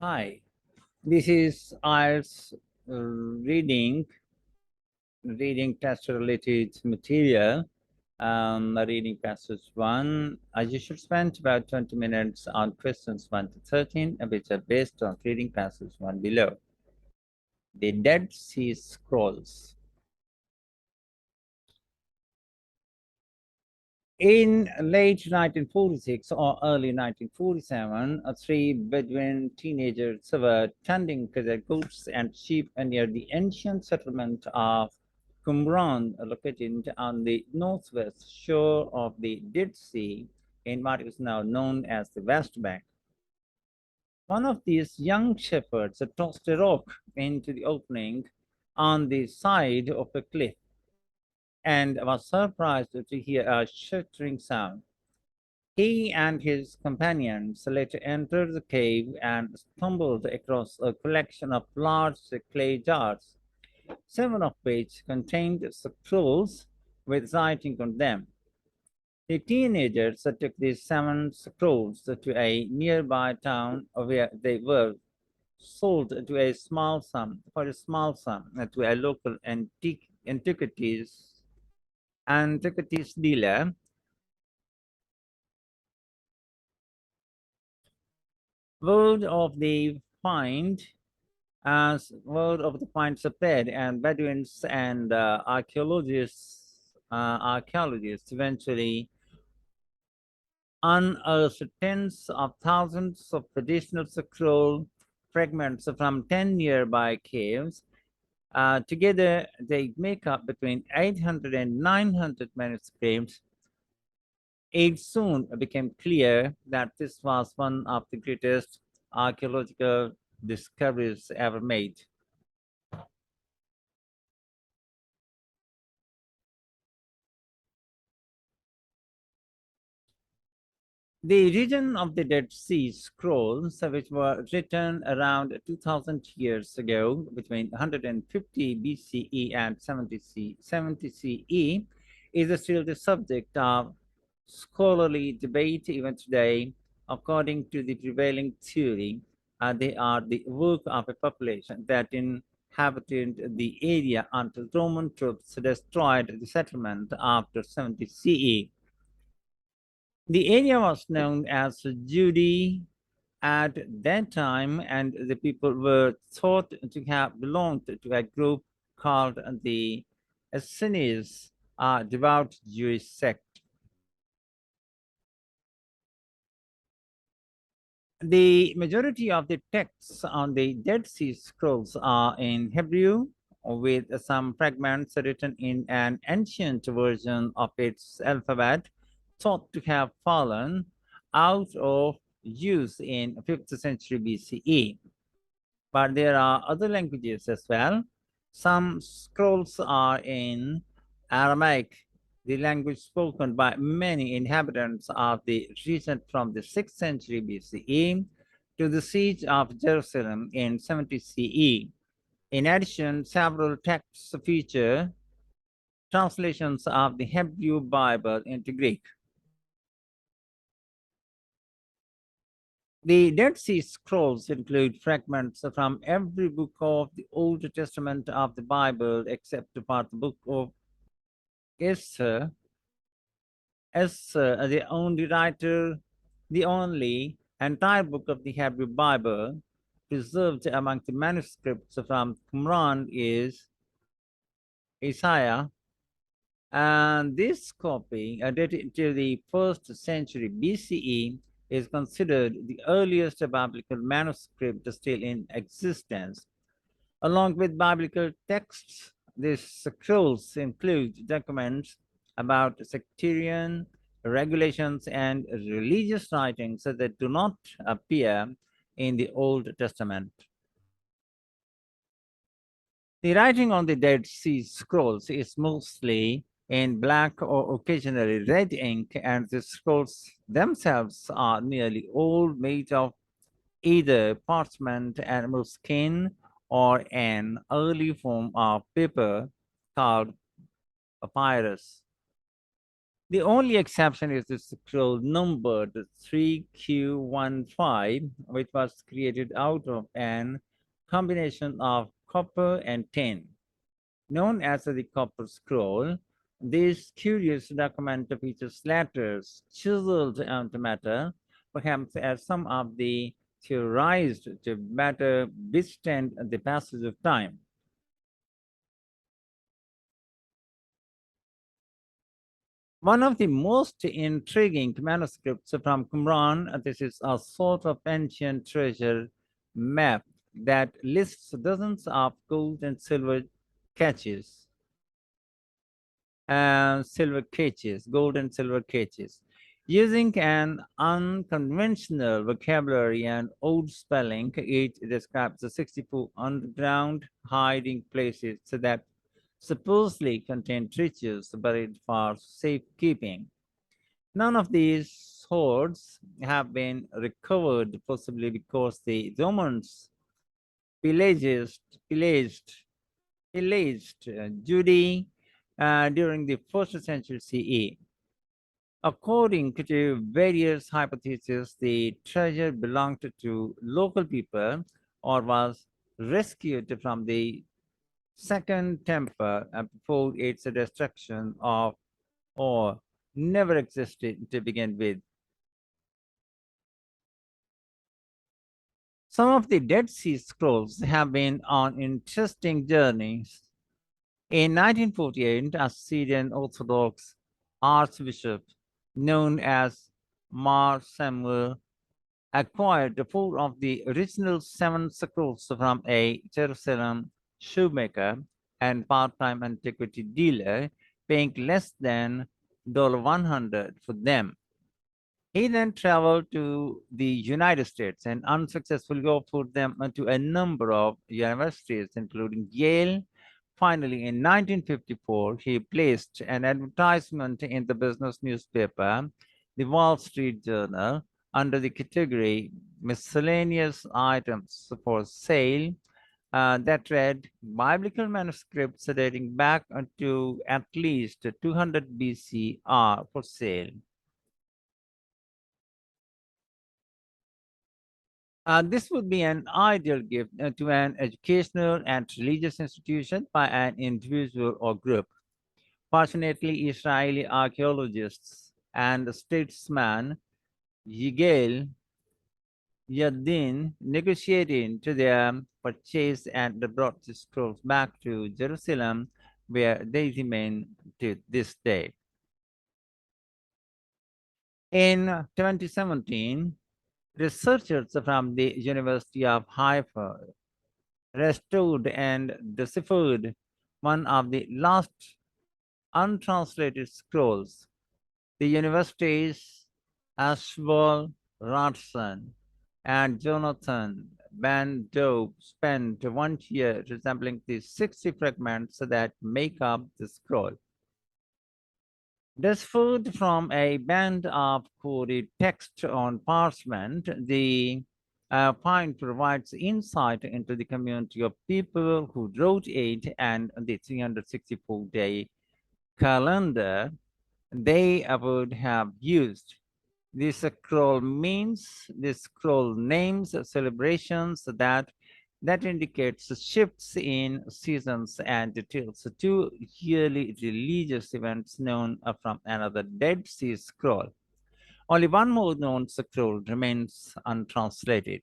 Hi, this is IELTS reading test related material. Reading passage 1. You should spend about 20 minutes on questions 1 to 13, which are based on reading passage 1 below. The Dead Sea Scrolls. In late 1946 or early 1947, three Bedouin teenagers were tending to their goats and sheep near the ancient settlement of Qumran, located on the northwest shore of the Dead Sea in what is now known as the West Bank. One of these young shepherds tossed a rock into the opening on the side of a cliff and was surprised to hear a shattering sound. He and his companions later entered the cave and stumbled across a collection of large clay jars, seven of which contained scrolls with writing on them. The teenagers took these seven scrolls to a nearby town where they were sold to a small sum to a local antiquities dealer. Word of the find word of the find spread, and Bedouins and archaeologists eventually unearthed tens of thousands of traditional scroll fragments from 10 nearby caves. Together, they make up between 800 and 900 manuscripts. It soon became clear that this was one of the greatest archaeological discoveries ever made. The region of the Dead Sea Scrolls, which were written around 2000 years ago, between 150 BCE and 70 CE, is still the subject of scholarly debate even today. According to the prevailing theory, they are the work of a population that inhabited the area until Roman troops destroyed the settlement after 70 CE. The area was known as Judea at that time, and the people were thought to have belonged to a group called the Essenes, a devout Jewish sect. The majority of the texts on the Dead Sea Scrolls are in Hebrew, with some fragments written in an ancient version of its alphabet, thought to have fallen out of use in 5th century BCE. But there are other languages as well. Some scrolls are in Aramaic, the language spoken by many inhabitants of the region from the 6th century BCE to the siege of Jerusalem in 70 CE. In addition, several texts feature translations of the Hebrew Bible into Greek. The Dead Sea Scrolls include fragments from every book of the Old Testament of the Bible except for the book of Esther. Esther, the only entire book of the Hebrew Bible preserved among the manuscripts from Qumran is Isaiah, and this copy, dated to the 1st century BCE, is considered the earliest biblical manuscript still in existence. Along with biblical texts, these scrolls include documents about sectarian regulations and religious writings that do not appear in the Old Testament. The writing on the Dead Sea Scrolls is mostly in black or occasionally red ink, and the scrolls themselves are nearly all made of either parchment, animal skin, or an early form of paper called papyrus. The only exception is the scroll numbered 3Q15, which was created out of an combination of copper and tin. Known as the Copper Scroll, this curious document features letters chiseled onto matter, perhaps as some of the theorized to better withstand the passage of time. One of the most intriguing manuscripts from Qumran, this is a sort of ancient treasure map that lists dozens of gold and silver caches gold and silver caches. Using an unconventional vocabulary and old spelling, it describes the 64 underground hiding places that supposedly contain treasures buried for safekeeping. None of these hoards have been recovered, possibly because the Romans pillaged, pillaged, pillaged Judea during the first century CE. According to various hypotheses, the treasure belonged to local people or was rescued from the Second Temple before its destruction of or never existed to begin with. Some of the Dead Sea Scrolls have been on interesting journeys. In 1948, a Syrian Orthodox Archbishop known as Mar Samuel acquired four of the original seven scrolls from a Jerusalem shoemaker and part-time antiquity dealer, paying less than $100 for them. He then traveled to the United States and unsuccessfully offered them to a number of universities, including Yale. Finally, in 1954, he placed an advertisement in the business newspaper, the Wall Street Journal, under the category Miscellaneous Items for Sale that read Biblical manuscripts dating back to at least 200 BC are for sale. This would be an ideal gift to an educational and religious institution by an individual or group. Fortunately, Israeli archaeologists and statesman Yigael Yadin negotiated to their purchase and brought the scrolls back to Jerusalem, where they remain to this day. In 2017, researchers from the University of Haifa restored and deciphered one of the last untranslated scrolls. The university's Ashwell Rodson and Jonathan Van Doe spent 1 year resembling the 60 fragments that make up the scroll. Deciphered from a band of coded text on parchment, the find provides insight into the community of people who wrote it and the 364-day calendar they would have used. This scroll names celebrations that indicates shifts in seasons and details two yearly religious events known from another Dead Sea Scroll. Only one more known scroll remains untranslated.